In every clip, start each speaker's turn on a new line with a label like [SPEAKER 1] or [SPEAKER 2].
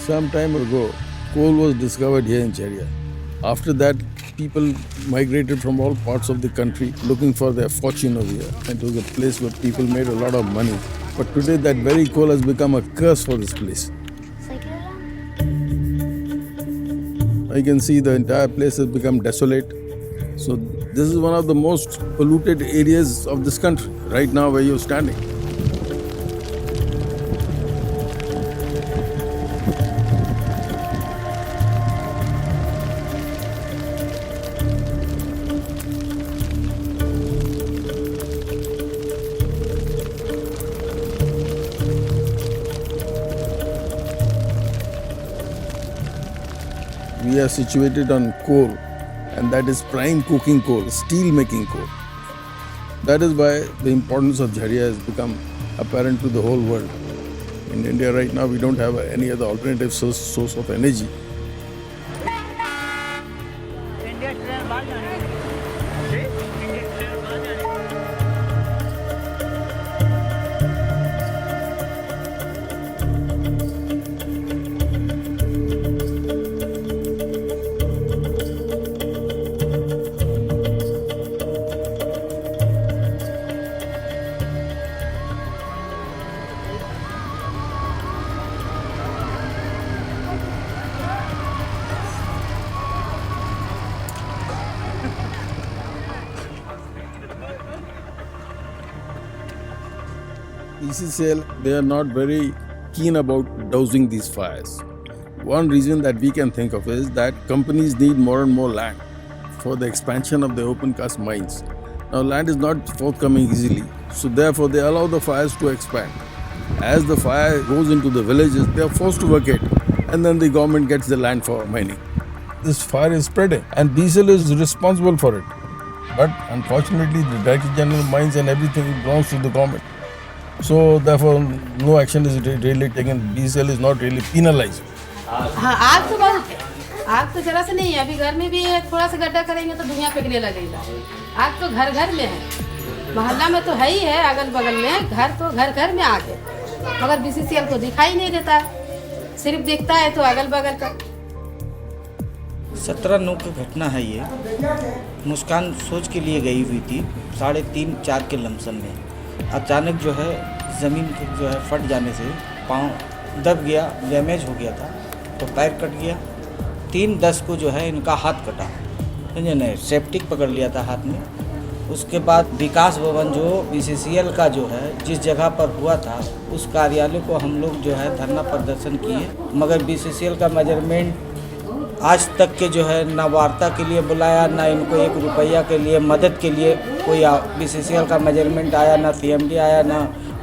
[SPEAKER 1] Some time ago, coal was discovered here in Jharia. After that, people migrated from all parts of the country looking for their fortune over here. It was a place where people made a lot of money. But today, that very coal has become a curse for this place. I can see the entire place has become desolate. So this is one of the most polluted areas of this country, right now where you're standing. We are situated on coal, and that is prime coking coal, steel making coal. That is why the importance of Jharia has become apparent to the whole world. In India right now, we don't have any other alternative source of energy. BCCL, they are not very keen about dousing these fires. One reason that we can think of is that companies need more and more land for the expansion of the open cast mines. Now land is not forthcoming easily, so therefore they allow the fires to expand. As the fire goes into the villages, they are forced to vacate, and then the government gets the land for mining. This fire is spreading, and BCCL is responsible for it. But unfortunately, the Director General Mines and everything belongs to the government. So therefore, no action is really taken. BCCL is not really penalized.
[SPEAKER 2] हाँ, आग तो बहुत है। आग तो जरा से नहीं है। अभी घर में भी है, थोड़ा सा गड्ढा करेंगे तो धुआं फेंकने लगेगा। आग तो घर घर में है, मोहल्ला में तो है ही है, अगल बगल में घर तो घर घर में आग है, मगर बीसीसीएल को दिखाई नहीं देता, सिर्फ दिखता है तो अगल बगल का।
[SPEAKER 3] 17/9 की घटना है ये। मुस्कान सोच के लिए गई हुई थी 3.5-4 के लमसम में। अचानक जो है ज़मीन जो है फट जाने से पाँव दब गया, डैमेज हो गया था, तो पैर कट गया। 3:10 को जो है इनका हाथ कटा, समझे नहीं, सेप्टिक पकड़ लिया था हाथ में। उसके बाद विकास भवन जो बीसीसीएल का जो है जिस जगह पर हुआ था उस कार्यालय को हम लोग जो है धरना प्रदर्शन किए, मगर बीसीसीएल का मेजरमेंट आज तक के जो है ना वार्ता के लिए बुलाया, ना इनको 1 रुपया के लिए मदद के लिए कोई बीसीसीएल का मेजरमेंट आया, ना सीएमडी आया, ना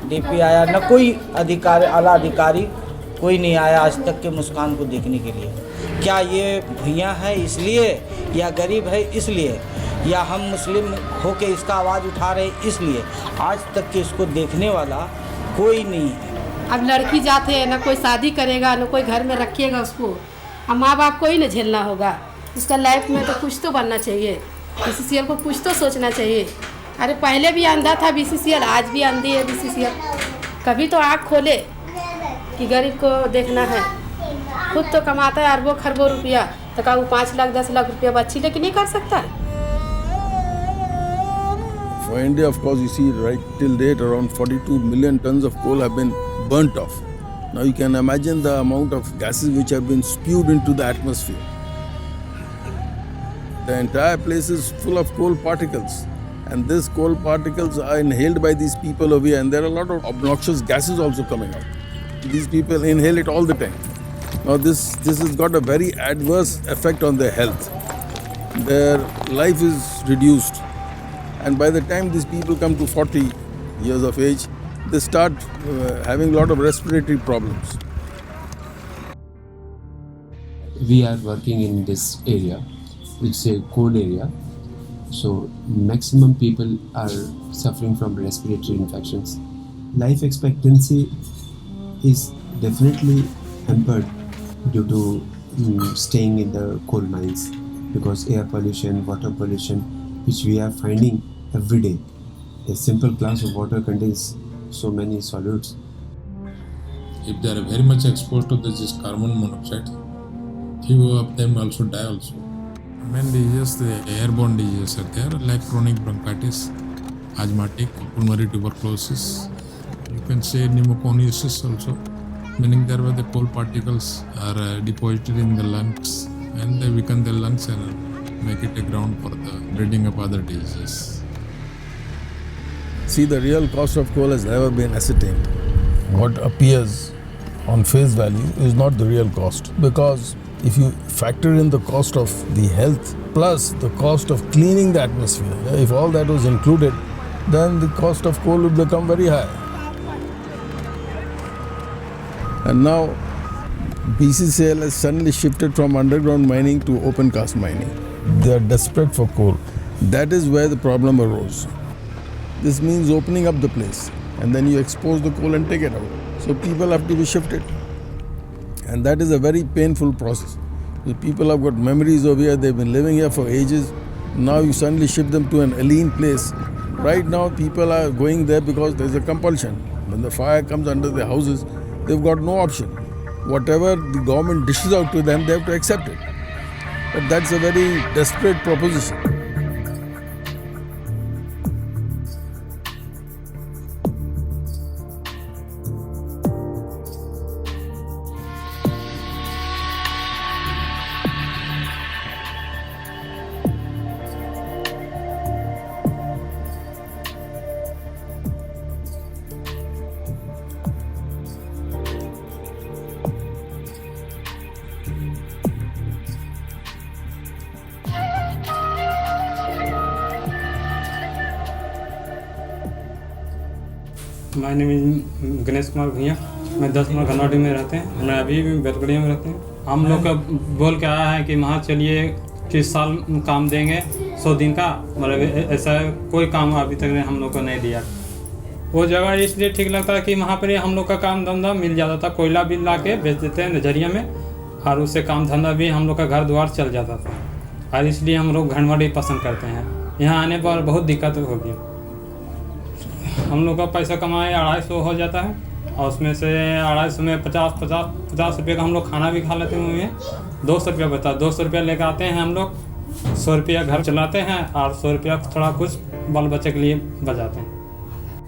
[SPEAKER 3] डीपी आया, ना कोई अधिकारी, आला अधिकारी कोई नहीं आया आज तक के मुस्कान को देखने के लिए। क्या ये भैया है इसलिए, या गरीब है इसलिए, या हम मुस्लिम होके इसका आवाज़ उठा रहे इसलिए? आज तक के इसको देखने वाला कोई नहीं है।
[SPEAKER 2] अब लड़की जाते हैं, ना कोई शादी करेगा, ना कोई घर में रखिएगा उसको। अब माँ बाप को ही ना झेलना होगा। इसका लाइफ में तो कुछ तो बनना चाहिए, बीसीसीएल को कुछ तो सोचना चाहिए। अरे पहले भी अंधा था बीसीसीएल, आज भी अंधी है बीसीसीएल। कभी तो आँख खोले कि गरीब को देखना है। खुद तो कमाता है अरबों खरबों रुपया, तो क्या वो 5 लाख 10 लाख रुपया बच्ची लेके नहीं कर सकता?
[SPEAKER 1] For India, of course, you see right till date around 42 million tons of coal have been burnt off. Now you can imagine the amount of gases which have been spewed into the atmosphere. The entire place is full of coal particles, and these coal particles are inhaled by these people over here, and there are a lot of obnoxious gases also coming out. These people inhale it all the time. Now this has got a very adverse effect on their health. Their life is reduced, and by the time these people come to 40 years of age, they start having a lot of respiratory problems.
[SPEAKER 4] We are working in this area, which is a cold area. So maximum people are suffering from respiratory infections. Life expectancy is definitely hampered due to staying in the coal mines, because air pollution, water pollution, which we are finding every day. A simple glass of water contains so many solutes.
[SPEAKER 5] if they are very much exposed to this carbon monoxide, few of them also die also. Main diseases, the airborne diseases are there, like chronic bronchitis, asthmatic, pulmonary tuberculosis. You can say pneumoconiosis also, meaning there where the coal particles are deposited in the lungs and they weaken the lungs and make it a ground for the breeding of other diseases.
[SPEAKER 1] See, the real cost of coal has never been ascertained. What appears on face value is not the real cost, because if you factor in the cost of the health plus the cost of cleaning the atmosphere, if all that was included, then the cost of coal would become very high. And now BCCL has suddenly shifted from underground mining to open cast mining. They are desperate for coal. That is where the problem arose. This means opening up the place, and then you expose the coal and take it out. So people have to be shifted. And that is a very painful process. The people have got memories of here, they've been living here for ages. Now you suddenly shift them to an alien place. Right now people are going there because there's a compulsion. When the fire comes under their houses, they've got no option. Whatever the government dishes out to them, they have to accept it. But that's a very desperate proposition.
[SPEAKER 6] My name is Ganesh Kumar भैया। मैं 10 number घनवाड़ी में रहते हैं। मैं अभी भी बेलगड़िया में रहते हैं। हम लोग का बोल के आया है कि वहाँ चलिए किस साल काम देंगे 100 दिन का, मतलब ऐसा कोई काम अभी तक ने हम लोग को नहीं दिया। वो जगह इसलिए ठीक लगता है कि वहाँ पर हम लोग का काम धंधा मिल जाता था। कोयला भी ला के बेच देते हैं झरिया में, और उससे काम धंधा भी हम लोग का घर द्वार चल जाता था। और इसलिए हम लोग घनवाड़ी पसंद करते हैं। यहाँ आने पर बहुत दिक्कत होगी। हम लोग का पैसा कमाए 250 हो जाता है, और उसमें से 250 में 50 रुपये का हम लोग खाना भी खा लेते हैं। 200 रुपया बता, 200 रुपया लेकर आते हैं हम लोग, 100 रुपया घर चलाते हैं और 100 रुपया थोड़ा कुछ बाल बच्चे के लिए बचाते हैं।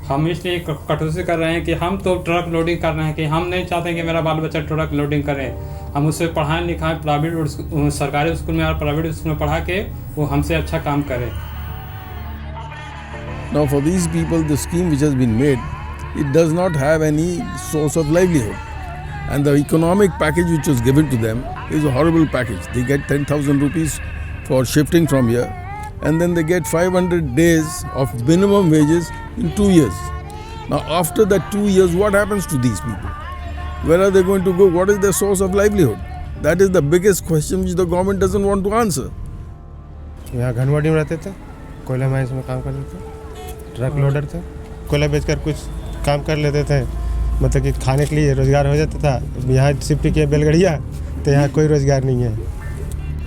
[SPEAKER 6] हम इसलिए कटौती कर रहे हैं कि हम तो ट्रक लोडिंग कर रहे हैं कि हम नहीं चाहते कि मेरा बाल बच्चा ट्रक लोडिंग करे। हम उससे पढ़ाएं लिखाएं प्राइवेट सरकारी स्कूल में और प्राइवेट स्कूल में पढ़ा के वो हमसे अच्छा काम करे।
[SPEAKER 1] Now for these people, the scheme which has been made, it does not have any source of livelihood. And the economic package which was given to them is a horrible package. They get 10,000 rupees for shifting from here, and then they get 500 days of minimum wages in 2 years. Now after that 2 years, what happens to these people? Where are they going to go? What is their source of livelihood? That is the biggest question which the government doesn't want to answer.
[SPEAKER 7] यहाँ घनवाड़ी में रहते थे, कोयला mines में काम करते थे, truck loader थे। कोयला बेचकर कुछ काम कर लेते थे, मतलब कि खाने के लिए रोज़गार हो जाता था। यहाँ शिफ्ट किया बेलगड़िया, तो यहाँ कोई रोज़गार नहीं है।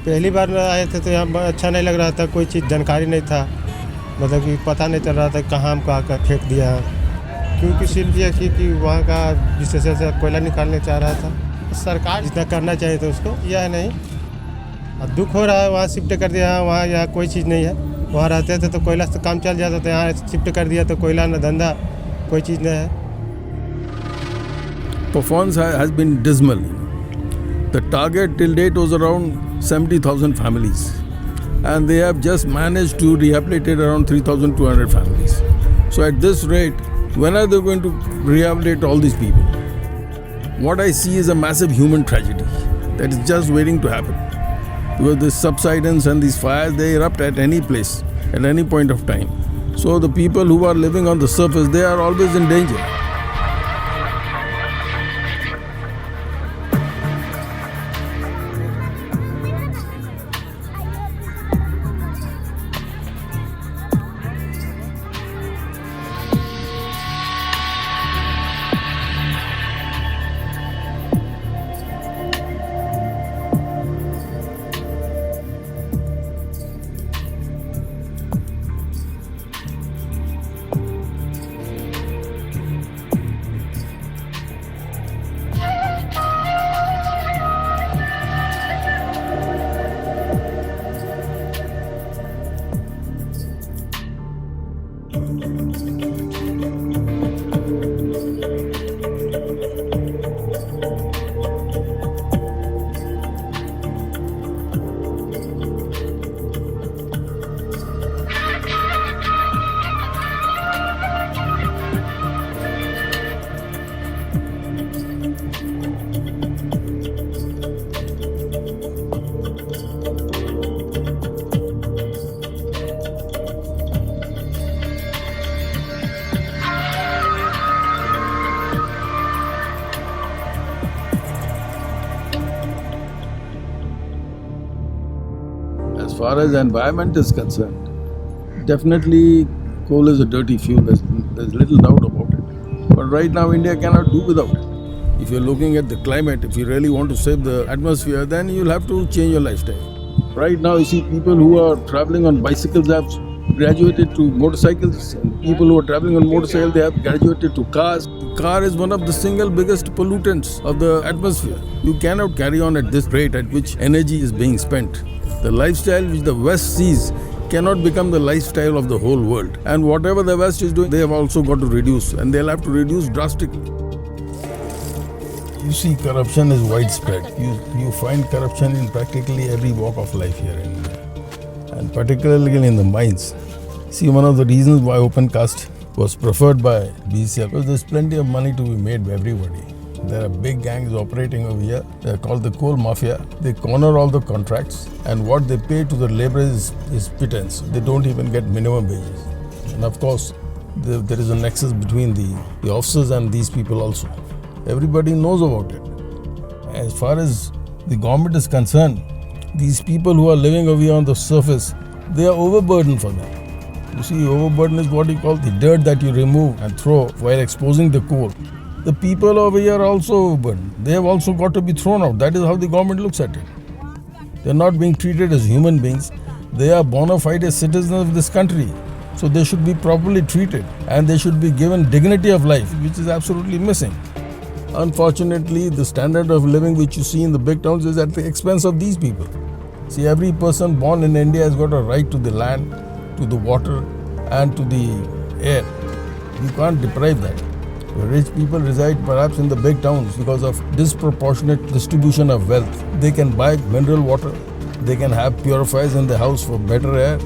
[SPEAKER 7] पहली बार आए थे तो यहाँ अच्छा नहीं लग रहा था, कोई चीज़ जानकारी नहीं था, मतलब कि पता नहीं चल रहा था कहाँ हमको आकर फेंक दिया। क्योंकि सिर्फ यह कि वहाँ का विशेष से कोयला निकालने चाह रहा था। सरकार जितना करना चाहिए था उसको यह नहीं। अब दुख हो रहा है, वहाँ शिफ्ट कर दिया, वहाँ यहाँ कोई चीज़ नहीं है। वहाँ रहते थे तो कोयला से काम चल जाता था, यहाँ शिफ्ट कर दिया तो कोयला न धंधा कोई चीज़ नहीं है।
[SPEAKER 1] Performance has been dismal. The target till date was around 70,000 families, and they have just managed to rehabilitate around 3,200 families. So at this rate, when are they going to rehabilitate all these people? What I see is a massive human tragedy that is just waiting to happen. Because this subsidence and these fires, they erupt at any place, at any point of time. So the people who are living on the surface, they are always in danger. far as environment is concerned, definitely coal is a dirty fuel. There's little doubt about it. But right now, India cannot do without it. If you're looking at the climate, if you really want to save the atmosphere, then you'll have to change your lifestyle. Right now, you see people who are traveling on bicycles have graduated to motorcycles, and people who are traveling on motorcycles, they have graduated to cars. The car is one of the single biggest pollutants of the atmosphere. You cannot carry on at this rate at which energy is being spent. The lifestyle which the West sees cannot become the lifestyle of the whole world. And whatever the West is doing, they have also got to reduce, and they'll have to reduce drastically. You see, corruption is widespread. You find corruption in practically every walk of life here in India, and particularly in the mines. See, one of the reasons why open cast was preferred by BCCL because there's plenty of money to be made by everybody. There are big gangs operating over here. They're called the coal mafia. They corner all the contracts, and what they pay to the laborers is pittance. They don't even get minimum wages. And of course, there is a nexus between the officers and these people also. Everybody knows about it. As far as the government is concerned, these people who are living over here on the surface, they are overburdened for them. You see, overburden is what you call the dirt that you remove and throw while exposing the coal. The people over here are also overburdened. They have also got to be thrown out. That is how the government looks at it. They are not being treated as human beings. They are bona fide citizens of this country. So they should be properly treated, and they should be given dignity of life, which is absolutely missing. Unfortunately, the standard of living which you see in the big towns is at the expense of these people. See, every person born in India has got a right to the land, to the water, and to the air. You can't deprive that. The rich people reside perhaps in the big towns because of disproportionate distribution of wealth. They can buy mineral water, they can have purifiers in the house for better air,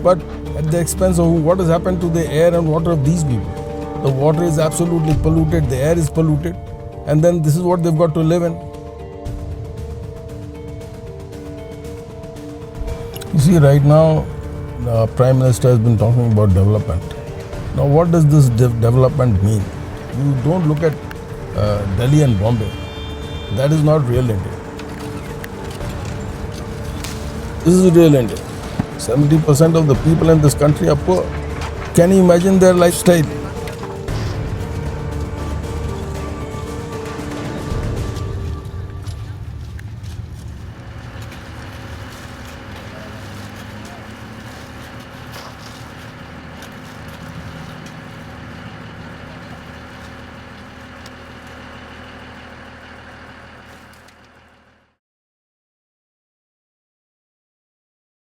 [SPEAKER 1] but at the expense of what has happened to the air and water of these people. The water is absolutely polluted, the air is polluted, and then this is what they've got to live in. You see, right now, the Prime Minister has been talking about development. Now, what does this development mean? You don't look at Delhi and Bombay. That is not real India. This is real India. 70% of the people in this country are poor. Can you imagine their lifestyle?